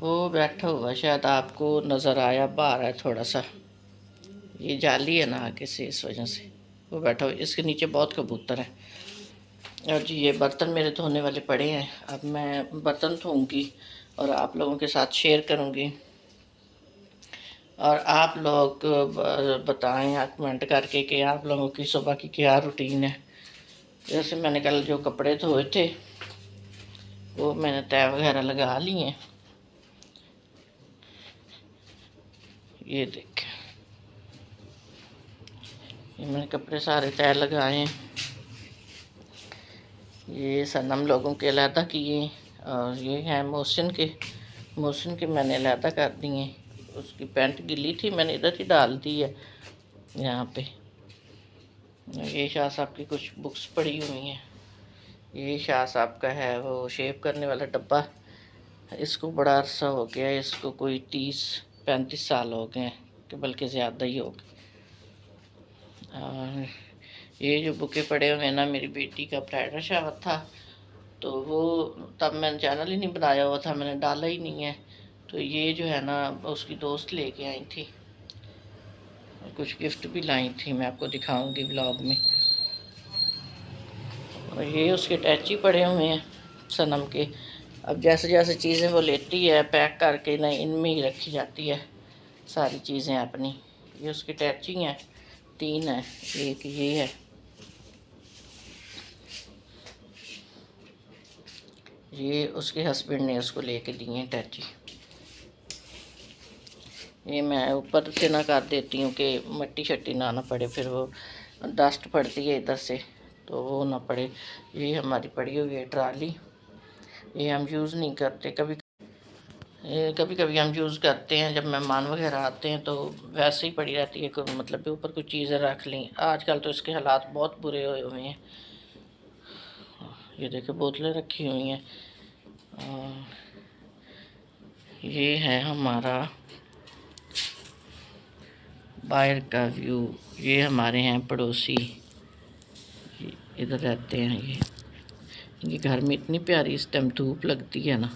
वो बैठा हुआ, शायद आपको नज़र आया, बाहर है थोड़ा सा, ये जाली है ना आगे से, इस वजह से वो बैठा हुआ। इसके नीचे बहुत कबूतर है। और जी ये बर्तन मेरे धोने वाले पड़े हैं, अब मैं बर्तन धोऊंगी और आप लोगों के साथ शेयर करूंगी। और आप लोग बताएं या कमेंट करके कि आप लोगों की सुबह की क्या रूटीन है। जैसे मैंने कल जो कपड़े धोए थे वो मैंने तय वगैरह लगा लिए हैं, ये देखें, ये मैंने कपड़े सारे तय लगाए हैं। ये सनम लोगों के अलहदा किए और ये हैं मोहसिन के मैंने अलहदा कर दिए। उसकी पैंट गिली थी, मैंने इधर ही डाल दी है यहाँ पे। ये शाह साहब की कुछ बुक्स पड़ी हुई हैं। ये शाह साहब का है वो शेव करने वाला डब्बा, इसको बड़ा अरसा हो गया है, इसको कोई 30-35 साल हो गए हैं कि बल्कि ज़्यादा ही हो गए। और ये जो बुके पड़े हुए हैं ना, मेरी बेटी का ब्राइडल शावर था तो वो तब मैंने चैनल ही नहीं बनाया हुआ था, मैंने डाला ही नहीं है। तो ये जो है ना उसकी दोस्त लेके आई थी और कुछ गिफ्ट भी लाई थी, मैं आपको दिखाऊंगी व्लॉग में। और ये उसके टैची पड़े हुए हैं सनम के। अब जैसे जैसे चीज़ें वो लेती है पैक करके ना इनमें ही रखी जाती है सारी चीज़ें अपनी। ये उसकी टैची हैं, 3 है, एक ये है। ये उसके हस्बैंड ने उसको लेके दिए हैं टैची। ये मैं ऊपर से ना कर देती हूँ कि मट्टी शट्टी ना पड़े, फिर वो डस्ट पड़ती है इधर से तो वो ना पड़े। ये हमारी पड़ी हुई है ट्राली, ये हम यूज़ नहीं करते। कभी कभी हम यूज़ करते हैं जब मेहमान वगैरह आते हैं तो वैसे ही पड़ी रहती है, मतलब ऊपर कुछ चीज़ें रख ली। आजकल तो इसके हालात बहुत बुरे हुए हैं। ये देखो बोतलें रखी हुई हैं। ये है हमारा बाहर का व्यू। ये हमारे हैं पड़ोसी, इधर रहते हैं। ये घर में इतनी प्यारी इस टाइम धूप लगती है ना,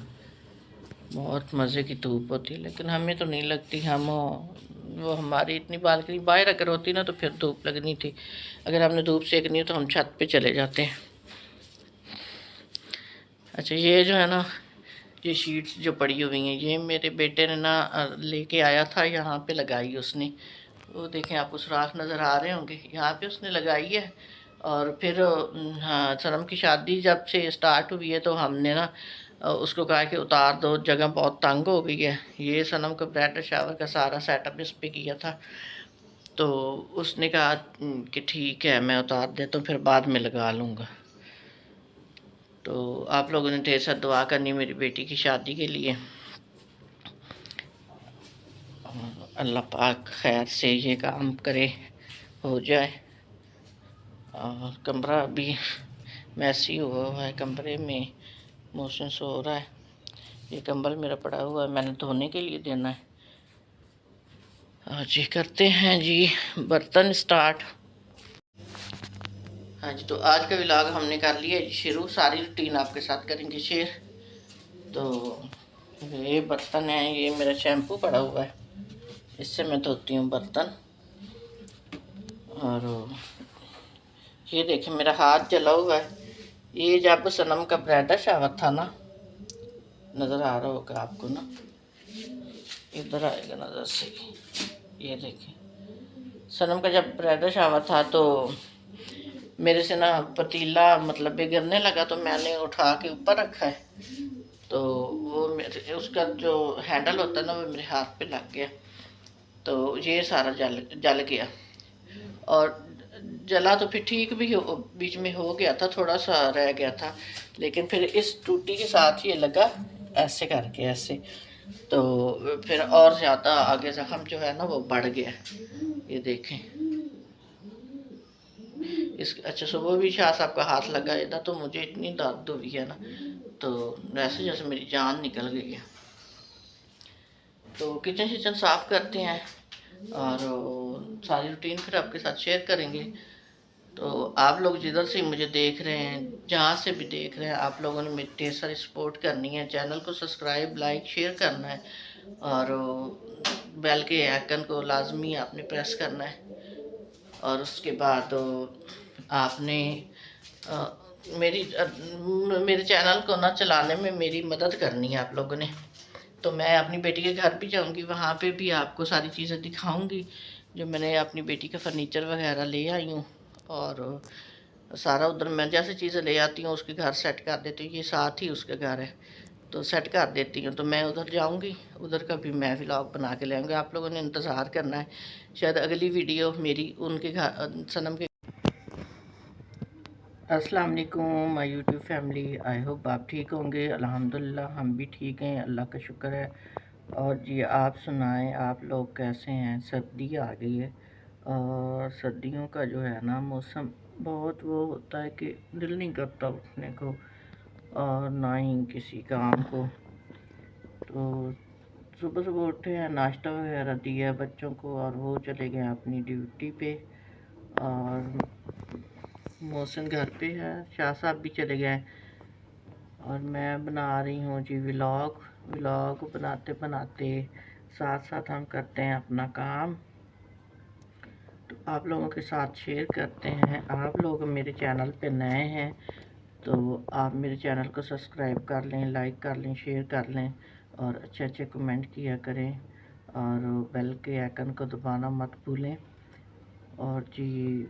बहुत मज़े की धूप होती है, लेकिन हमें तो नहीं लगती। हम वो हमारी इतनी बालकनी बाहर अगर होती ना तो फिर धूप लगनी थी। अगर हमने धूप सेकनी हो तो हम छत पे चले जाते हैं। अच्छा ये जो है ना, ये शीट्स जो पड़ी हुई हैं ये मेरे बेटे ने ना लेके आया था, यहाँ पे लगाई उसने। वो देखें आपको सुराख नज़र आ रहे होंगे, यहाँ पे उसने लगाई है। और फिर हाँ, सनम की शादी जब से स्टार्ट हुई है तो हमने ना उसको कहा कि उतार दो, जगह बहुत तंग हो गई है। ये सनम का ब्राइडल शावर का सारा सेटअप इस पे किया था तो उसने कहा कि ठीक है मैं उतार देता हूँ, फिर बाद में लगा लूँगा। तो आप लोगों ने ढेर सारी दुआ करनी मेरी बेटी की शादी के लिए। अल्लाह पाक खैर से ये काम करे, हो जाए। और कमरा अभी मैसी हुआ हुआ है, कमरे में मोशन सो रहा है। ये कंबल मेरा पड़ा हुआ है, मैंने धोने के लिए देना है। और जी करते हैं जी बर्तन स्टार्ट। हाँ जी, तो आज का व्लॉग हमने कर लिया जी शुरू, सारी रूटीन आपके साथ करेंगे शेयर। तो ये बर्तन है, ये मेरा शैम्पू पड़ा हुआ है, इससे मैं धोती हूँ बर्तन। और ये देखें मेरा हाथ जला हुआ है, ये जब सनम का ब्राइडल शावर था ना, नज़र आ रहा होगा आपको ना, इधर आएगा नज़र से। ये देखें सनम का जब ब्राइडल शावर था तो मेरे से ना पतीला मतलब बिगड़ने लगा, तो मैंने उठा के ऊपर रखा है तो वो मेरे उसका जो हैंडल होता है ना वो मेरे हाथ पे लग गया, तो ये सारा जल जल गया। और जला तो फिर ठीक भी हो, बीच में हो गया था, थोड़ा सा रह गया था, लेकिन फिर इस टूटी के साथ ये लगा ऐसे करके ऐसे, तो फिर और ज़्यादा आगे जख्म जो है ना वो बढ़ गया। ये देखें इस अच्छा सुबह भी शाह साहब का हाथ लगा था तो मुझे इतनी दर्द हुई है ना, तो वैसे जैसे मेरी जान निकल गई है। तो किचन शिचन साफ़ करते हैं और सारी रूटीन फिर आपके साथ शेयर करेंगे। तो आप लोग जिधर से मुझे देख रहे हैं, जहाँ से भी देख रहे हैं, आप लोगों ने मेरी ढेर सारी सपोर्ट करनी है। चैनल को सब्सक्राइब, लाइक, शेयर करना है और बेल के आइकन को लाजमी आपने प्रेस करना है। और उसके बाद आपने मेरे चैनल को ना चलाने में मेरी मदद करनी है आप लोगों ने। तो मैं अपनी बेटी के घर भी जाऊंगी, वहाँ पे भी आपको सारी चीज़ें दिखाऊंगी जो मैंने अपनी बेटी का फर्नीचर वगैरह ले आई हूँ। और सारा उधर मैं जैसे चीज़ें ले आती हूँ उसके घर सेट कर देती हूँ। ये साथ ही उसका घर है तो सेट कर देती हूँ। तो मैं उधर जाऊँगी, उधर का भी मैं व्लॉग बना के ले आऊँगी। आप लोगों ने इंतज़ार करना है, शायद अगली वीडियो मेरी उनके घर सनम के। अस्सलाम वालेकुम my YouTube family, I hope आप ठीक होंगे। अल्हम्दुलिल्लाह हम भी ठीक हैं, अल्लाह का शुक्र है। और जी आप सुनाएं, आप लोग कैसे हैं। सर्दी आ गई है और सर्दियों का जो है ना मौसम बहुत वो होता है कि दिल नहीं करता उठने को और ना ही किसी काम को। तो सुबह सुबह उठे हैं, नाश्ता वगैरह दिया बच्चों को और वो चले गए अपनी ड्यूटी पे। और मोहसिन घर पे है, शाह साहब भी चले गए और मैं बना रही हूँ जी व्लॉग। व्लॉग बनाते बनाते साथ साथ हम करते हैं अपना काम, तो आप लोगों के साथ शेयर करते हैं। आप लोग मेरे चैनल पे नए हैं तो आप मेरे चैनल को सब्सक्राइब कर लें, लाइक कर लें, शेयर कर लें और अच्छे अच्छे कमेंट किया करें और बेल के आइकन को दबाना मत भूलें। और जी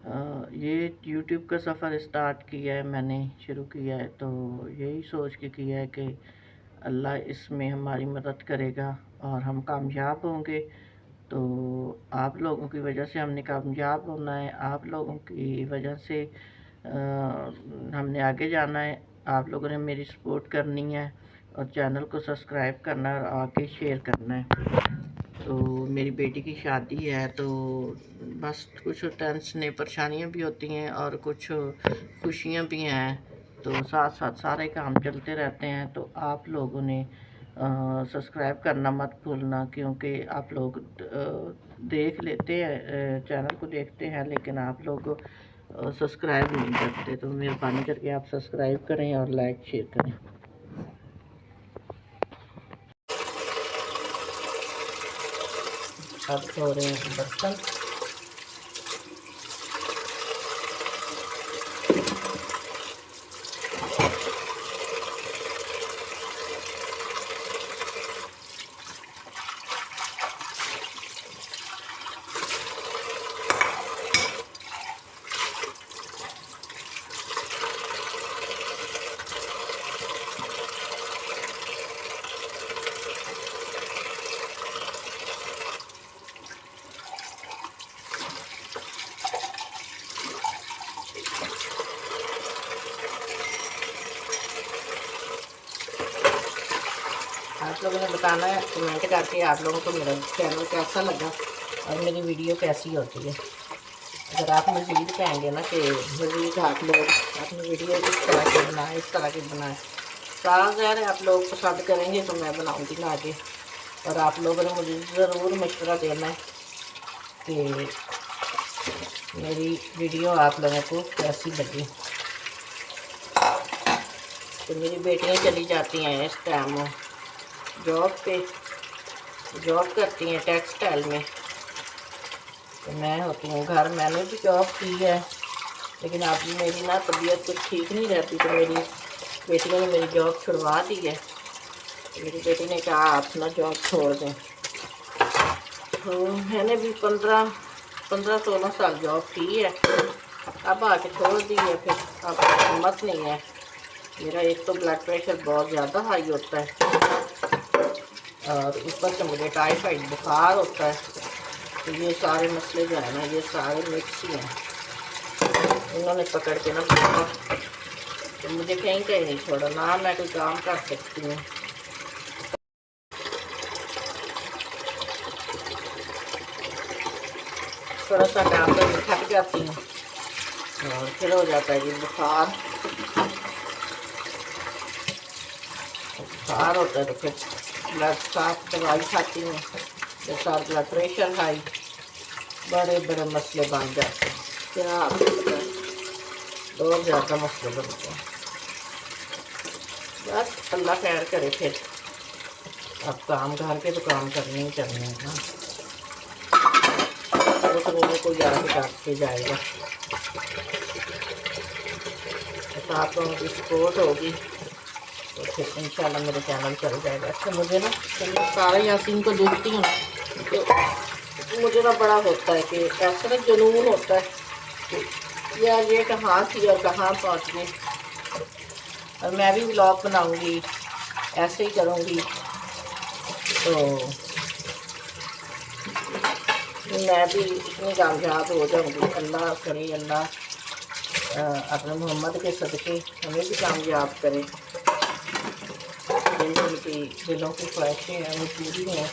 ये YouTube का सफ़र स्टार्ट किया है मैंने, शुरू किया है तो यही सोच के किया है कि अल्लाह इसमें हमारी मदद करेगा और हम कामयाब होंगे। तो आप लोगों की वजह से हमने कामयाब होना है, आप लोगों की वजह से हमने आगे जाना है। आप लोगों ने मेरी सपोर्ट करनी है और चैनल को सब्सक्राइब करना है और आगे शेयर करना है। तो मेरी बेटी की शादी है तो बस कुछ टेंशनें परेशानियाँ भी होती हैं और कुछ खुशियाँ भी हैं, तो साथ साथ सारे काम चलते रहते हैं। तो आप लोगों ने सब्सक्राइब करना मत भूलना, क्योंकि आप लोग देख लेते हैं, चैनल को देखते हैं लेकिन आप लोग सब्सक्राइब नहीं करते। तो मेहरबानी करके आप सब्सक्राइब करें और लाइक शेयर करें। अब धो रहे हैं बर्तन। आप लोगों ने बताना है कमेंट करके आप लोगों को मेरा चैनल कैसा लगा और मेरी वीडियो कैसी होती है। अगर आप मज़ीद कहेंगे ना कि मज़ीद आप लोग अपनी वीडियो इस तरह की बनाएं, इस तरह की बनाएं, सारा ज़ाहिर है आप लोग पसंद करेंगे तो मैं बनाऊंगी ना आगे। और आप लोगों ने मुझे ज़रूर मशवरा देना है कि मेरी वीडियो आप लोगों को कैसी लगी। तो मेरी बेटियां चली जाती हैं इस टाइम जॉब पे, जॉब करती हैं टेक्सटाइल में, तो मैं होती हूँ घर। मैंने भी जॉब की है लेकिन अब मेरी ना तबीयत कुछ ठीक नहीं रहती, तो मेरी बेटियों ने मेरी जॉब छुड़वा दी है। तो मेरी बेटी ने कहा आप ना जॉब छोड़ दें, तो मैंने भी 15-16 साल जॉब की है, अब आके छोड़ दी है। फिर अब हिम्मत नहीं है। मेरा एक तो ब्लड प्रेशर बहुत ज़्यादा हाई होता है और ऊपर से मुझे टाइफाइड बुखार होता है। तो ये सारे मसले जो है ना ये सारे मिक्स ही हैं। इन्होंने पकड़ के ना तो मुझे कहीं कहीं नहीं छोड़ा, ना मैं कोई काम कर सकती हूँ। थोड़ा सा काम कर थक जाती हूँ और फिर हो जाता है कि बुखार होता है। तो फिर ब्लड साफ दवाई खाती हूँ, फिर साथ ब्लड प्रेशर हाई, बड़े बड़े मसले बन जाते हैं, क्या आपको पता है, बहुत ज़्यादा मसले बनते हैं। बस अल्लाह खैर करे, फिर अब काम घर के तो काम करने ही करने हैं ना, वो तो मेरे को याद करके जाएगा। तो आप लोगों की सपोर्ट होगी तो फिर इंशाल्लाह मेरा चैनल चल जाएगा। अच्छा मुझे ना, चलो सारा यासीन को देखती हूँ ना, तो मुझे ना बड़ा होता है कि ऐसा ना जुनून होता है कि यार ये कहाँ थी और कहाँ पहुँच गई। और मैं भी व्लॉग बनाऊँगी, ऐसे ही करूँगी, तो मैं भी इतनी कामयाब हो जाऊँगी। अल्लाह करे, अल्लाह अपने मोहम्मद के सदक़े हमें भी कामयाब करे, जिनकी दिलों की ख्वाहिशें हैं वो पूरी हैं।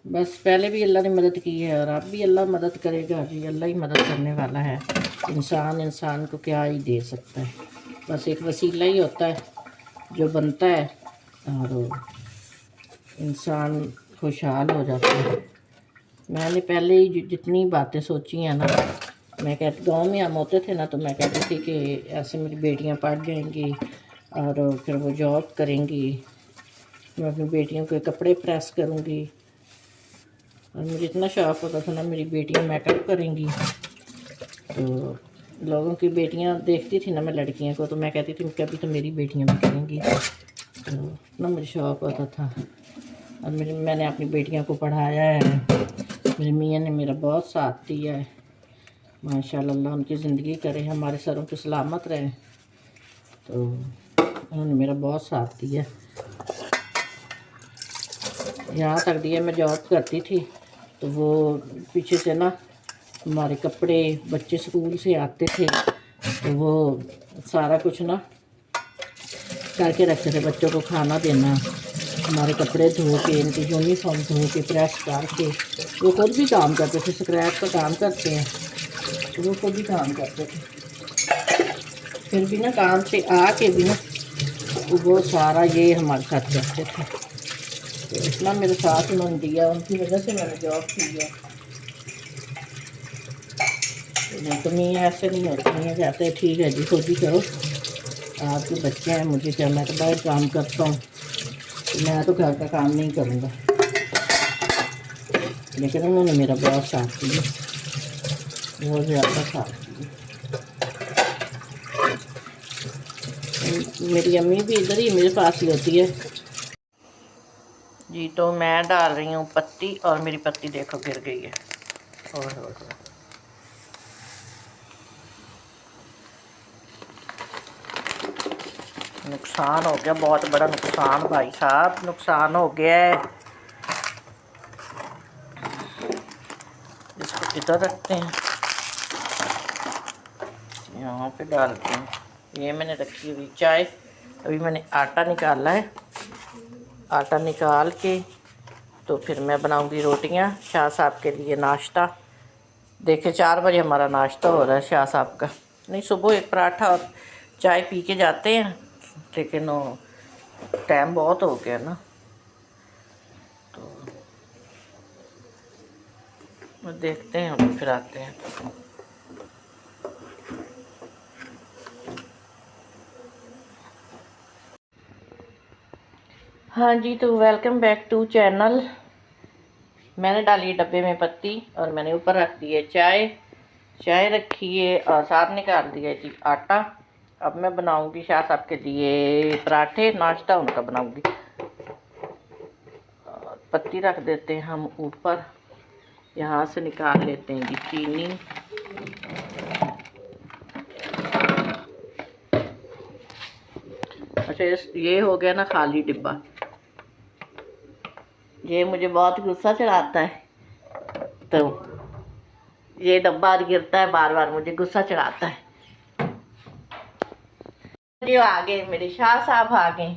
बस पहले भी अल्लाह ने मदद की है और अब भी अल्लाह मदद करेगा जी, अल्लाह ही मदद करने वाला है। इंसान को क्या ही दे सकता है, बस एक वसीला ही होता है जो बनता है और इंसान खुशहाल हो जाता है। मैंने पहले ही जितनी बातें सोची हैं ना, मैं कहती, गांव में हम होते थे ना, तो मैं कहती थी कि ऐसे मेरी बेटियां पढ़ जाएंगी और फिर वो जॉब करेंगी, मैं अपनी बेटियों के कपड़े प्रेस करूँगी। और मुझे इतना शौक़ होता था ना, मेरी बेटियां मेकअप करेंगी, तो लोगों की बेटियां देखती थी ना मैं लड़कियों को, तो मैं कहती थी कभी तो मेरी बेटियां भी करेंगी। तो इतना मुझे शौक़ होता था। और मैंने अपनी बेटियों को पढ़ाया है, मेरे मियाँ ने मेरा बहुत साथ दिया है माशाल्लाह। अल्लाह उनकी ज़िंदगी करे, हमारे सरों पे सलामत रहे। तो उन्होंने मेरा बहुत साथ दिया, यहाँ तक दिया। मैं जॉब करती थी तो वो पीछे से ना हमारे कपड़े, बच्चे स्कूल से आते थे तो वो सारा कुछ ना करके रखते थे, बच्चों को खाना देना, हमारे कपड़े धो के, इनकी यूनिफॉर्म धो के प्रेस करके। वो खुद भी काम करते थे, स्क्रैप का काम करते हैं तो वो खुद भी काम करते थे। फिर भी ना काम से आके भी ना वो सारा ये हमारे साथ करते थे। तो इतना मेरे साथ उन्होंने दिया, उनकी वजह से मैंने जॉब की है। नहीं तो नहीं, ऐसे नहीं होते, नहीं कहते ठीक है जी खुद ही करो, आपके बच्चे हैं, मुझे क्या, मैं तो बाहर काम करता हूँ, तो मैं तो घर का काम नहीं करूँगा। लेकिन उन्होंने मेरा बहुत साथ दिया, बहुत ज़्यादा साथ दिया। मेरी अम्मी भी इधर ही मेरे पास ही होती है जी। तो मैं डाल रही हूँ पत्ती, और मेरी पत्ती देखो गिर गई है। और नुकसान हो गया, बहुत बड़ा नुकसान भाई साहब, नुकसान हो गया है। इसको इधर रखते हैं, यहाँ पे डालते हैं। ये मैंने रखी हुई चाय, अभी मैंने आटा निकाला है, आटा निकाल के तो फिर मैं बनाऊंगी रोटियां शाह साहब के लिए नाश्ता। देखिए 4 बजे हमारा नाश्ता हो रहा है शाह साहब का। नहीं, सुबह एक पराठा और चाय पी के जाते हैं, लेकिन वो टाइम बहुत हो गया ना, तो देखते हैं हम, फिर आते हैं। हाँ जी, तो वेलकम बैक टू चैनल। मैंने डाली डब्बे में पत्ती और मैंने ऊपर रख दी है चाय रखी है और साथ निकाल दिया जी आटा। अब मैं बनाऊंगी शाह साहब के लिए पराठे, नाश्ता उनका बनाऊंगी। पत्ती रख देते हैं हम ऊपर, यहाँ से निकाल लेते हैं जी चीनी। अच्छा, ये हो गया ना खाली डिब्बा, ये मुझे बहुत गुस्सा चढ़ाता है, तो ये डब्बा गिरता है बार बार, मुझे गुस्सा चढ़ाता है। जो आ गए मेरे शाह साहब आ गए।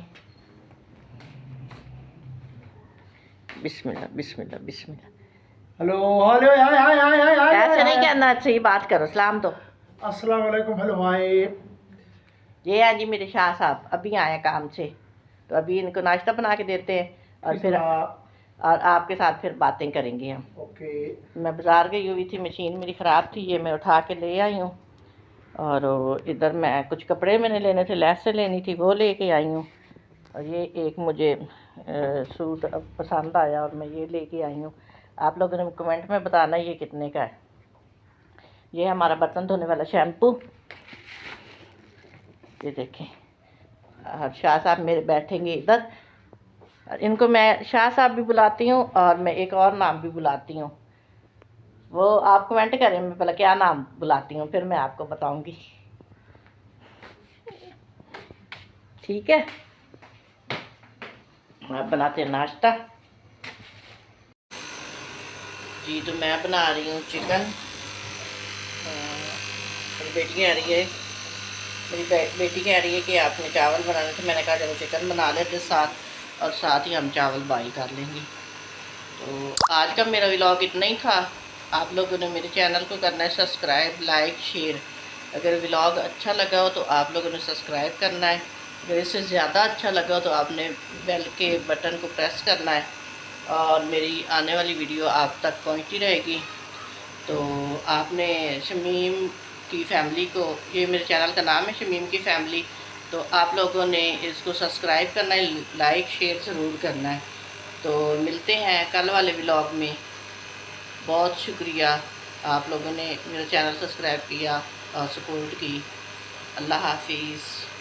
बिस्मिल्लाह बिस्मिल्लाह बिस्मिल्लाह। हेलो हेलो हाय हाय हाय हाय हाय ऐसे नहीं हाय। कहना, सही बात करो, सलाम दो। अस्सलाम वालेकुम। हेलो भाई। ये हैं जी मेरे शाह साहब, अभी आए काम से, तो अभी इनको नाश्ता बना के देते हैं और फिर और आपके साथ फिर बातें करेंगे हम। ओके। मैं बाज़ार गई हुई थी, मशीन मेरी ख़राब थी, ये मैं उठा के ले आई हूँ। और इधर मैं कुछ कपड़े मैंने लेने थे, लेस से लेनी थी, वो लेके आई हूँ। और ये एक मुझे सूट पसंद आया और मैं ये लेके आई हूँ। आप लोगों ने कमेंट में बताना ये कितने का है। ये है हमारा बर्तन धोने वाला शैम्पू, ये देखें। और शाह साहब मेरे बैठेंगे इधर, और इनको मैं शाह साहब भी बुलाती हूँ और मैं एक और नाम भी बुलाती हूँ। वो आप कमेंट करें मैं पहले क्या नाम बुलाती हूँ, फिर मैं आपको बताऊंगी। ठीक है, आप बनाते हैं नाश्ता जी। तो मैं बना रही हूँ चिकन। मेरी बेटी कह रही है, बेटी कह रही है कि आपने चावल बनाने थे। मैंने कहा चलो चिकन बना लेते साथ, और साथ ही हम चावल बॉईल कर लेंगे। तो आज का मेरा व्लॉग इतना ही था। आप लोगों ने मेरे चैनल को करना है सब्सक्राइब, लाइक, शेयर। अगर व्लॉग अच्छा लगा हो तो आप लोगों ने सब्सक्राइब करना है। अगर इससे ज़्यादा अच्छा लगा हो तो आपने बेल के बटन को प्रेस करना है, और मेरी आने वाली वीडियो आप तक पहुंचती रहेगी। तो आपने शमीम की फैमिली को, ये मेरे चैनल का नाम है शमीम की फैमिली, तो आप लोगों ने इसको सब्सक्राइब करना है, लाइक शेयर ज़रूर करना है। तो मिलते हैं कल वाले व्लॉग में। बहुत शुक्रिया आप लोगों ने मेरा चैनल सब्सक्राइब किया और सपोर्ट की। अल्लाह हाफिज़।